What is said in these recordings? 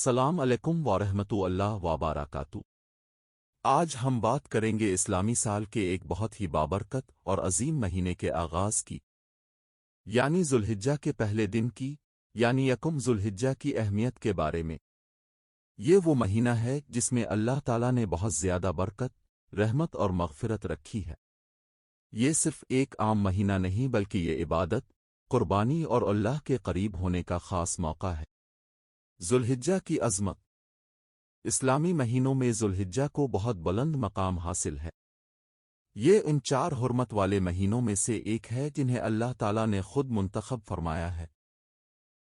السلام علیکم ورحمۃ اللہ وبرکاتہ۔ آج ہم بات کریں گے اسلامی سال کے ایک بہت ہی بابرکت اور عظیم مہینے کے آغاز کی، یعنی ذوالحجہ کے پہلے دن کی، یعنی یکم ذوالحجہ کی اہمیت کے بارے میں۔ یہ وہ مہینہ ہے جس میں اللہ تعالیٰ نے بہت زیادہ برکت، رحمت اور مغفرت رکھی ہے۔ یہ صرف ایک عام مہینہ نہیں بلکہ یہ عبادت، قربانی اور اللہ کے قریب ہونے کا خاص موقع ہے۔ ذوالحجہ کی عظمت۔ اسلامی مہینوں میں ذوالحجہ کو بہت بلند مقام حاصل ہے۔ یہ ان 4 حرمت والے مہینوں میں سے ایک ہے جنہیں اللہ تعالیٰ نے خود منتخب فرمایا ہے۔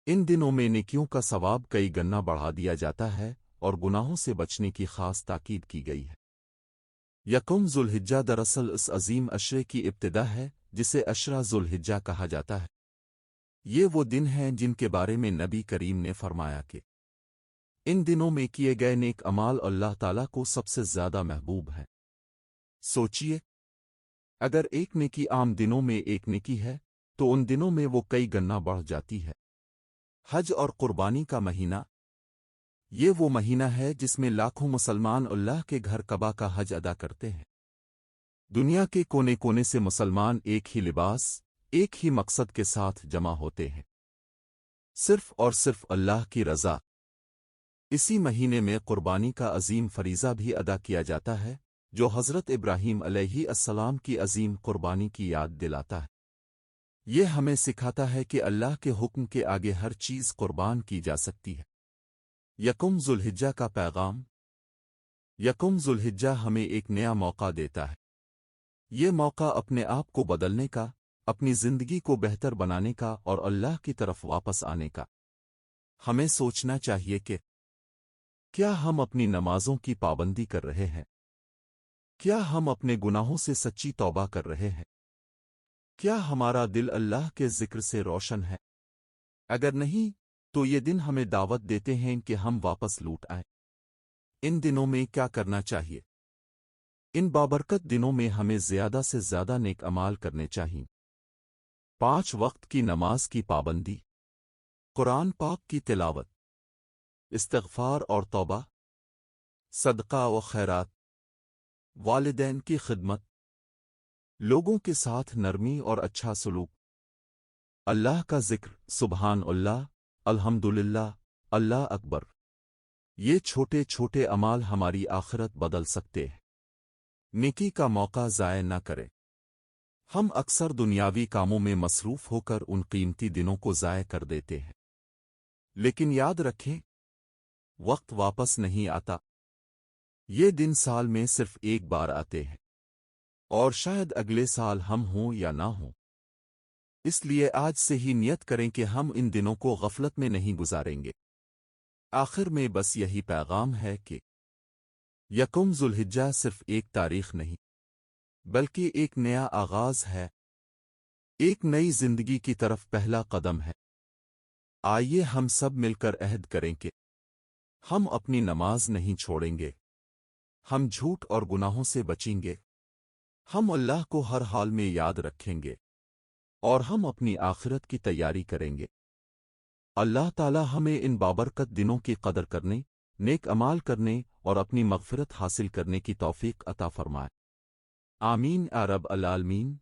ان دنوں میں نیکیوں کا ثواب کئی گنا بڑھا دیا جاتا ہے اور گناہوں سے بچنے کی خاص تاکید کی گئی ہے۔ یکم ذوالحجہ دراصل اس عظیم عشرے کی ابتدا ہے جسے عشرہ ذوالحجہ کہا جاتا ہے۔ یہ وہ دن ہیں جن کے بارے میں نبی کریم نے فرمایا کہ ان دنوں میں کیے گئے نیک اعمال اللہ تعالیٰ کو سب سے زیادہ محبوب ہیں۔ سوچئے، اگر ایک نیکی عام دنوں میں ایک نیکی ہے تو ان دنوں میں وہ کئی گنا بڑھ جاتی ہے۔ حج اور قربانی کا مہینہ۔ یہ وہ مہینہ ہے جس میں لاکھوں مسلمان اللہ کے گھر کعبہ کا حج ادا کرتے ہیں۔ دنیا کے کونے کونے سے مسلمان ایک ہی لباس، ایک ہی مقصد کے ساتھ جمع ہوتے ہیں، صرف اور صرف اللہ کی رضا۔ اسی مہینے میں قربانی کا عظیم فریضہ بھی ادا کیا جاتا ہے جو حضرت ابراہیم علیہ السلام کی عظیم قربانی کی یاد دلاتا ہے۔ یہ ہمیں سکھاتا ہے کہ اللہ کے حکم کے آگے ہر چیز قربان کی جا سکتی ہے۔ یکم ذوالحجہ کا پیغام۔ یکم ذوالحجہ ہمیں ایک نیا موقع دیتا ہے۔ یہ موقع اپنے آپ کو بدلنے کا، اپنی زندگی کو بہتر بنانے کا اور اللہ کی طرف واپس آنے کا۔ ہمیں سوچنا چاہیے کہ کیا ہم اپنی نمازوں کی پابندی کر رہے ہیں؟ کیا ہم اپنے گناہوں سے سچی توبہ کر رہے ہیں؟ کیا ہمارا دل اللہ کے ذکر سے روشن ہے؟ اگر نہیں تو یہ دن ہمیں دعوت دیتے ہیں کہ ہم واپس لوٹ آئیں۔ ان دنوں میں کیا کرنا چاہیے؟ ان بابرکت دنوں میں ہمیں زیادہ سے زیادہ نیک اعمال کرنے چاہئیں۔ 5 وقت کی نماز کی پابندی، قرآن پاک کی تلاوت، استغفار اور توبہ، صدقہ و خیرات، والدین کی خدمت، لوگوں کے ساتھ نرمی اور اچھا سلوک، اللہ کا ذکر، سبحان اللہ، الحمدللہ، اللہ اکبر۔ یہ چھوٹے چھوٹے اعمال ہماری آخرت بدل سکتے ہیں۔ نیکی کا موقع ضائع نہ کریں۔ ہم اکثر دنیاوی کاموں میں مصروف ہو کر ان قیمتی دنوں کو ضائع کر دیتے ہیں، لیکن یاد رکھیں، وقت واپس نہیں آتا۔ یہ دن سال میں صرف ایک بار آتے ہیں، اور شاید اگلے سال ہم ہوں یا نہ ہوں۔ اس لیے آج سے ہی نیت کریں کہ ہم ان دنوں کو غفلت میں نہیں گزاریں گے۔ آخر میں بس یہی پیغام ہے کہ یکم ذوالحجہ صرف ایک تاریخ نہیں بلکہ ایک نیا آغاز ہے، ایک نئی زندگی کی طرف پہلا قدم ہے۔ آئیے ہم سب مل کر عہد کریں کہ ہم اپنی نماز نہیں چھوڑیں گے، ہم جھوٹ اور گناہوں سے بچیں گے، ہم اللہ کو ہر حال میں یاد رکھیں گے، اور ہم اپنی آخرت کی تیاری کریں گے۔ اللہ تعالی ہمیں ان بابرکت دنوں کی قدر کرنے، نیک اعمال کرنے اور اپنی مغفرت حاصل کرنے کی توفیق عطا فرمائے۔ آمین یا رب العالمین۔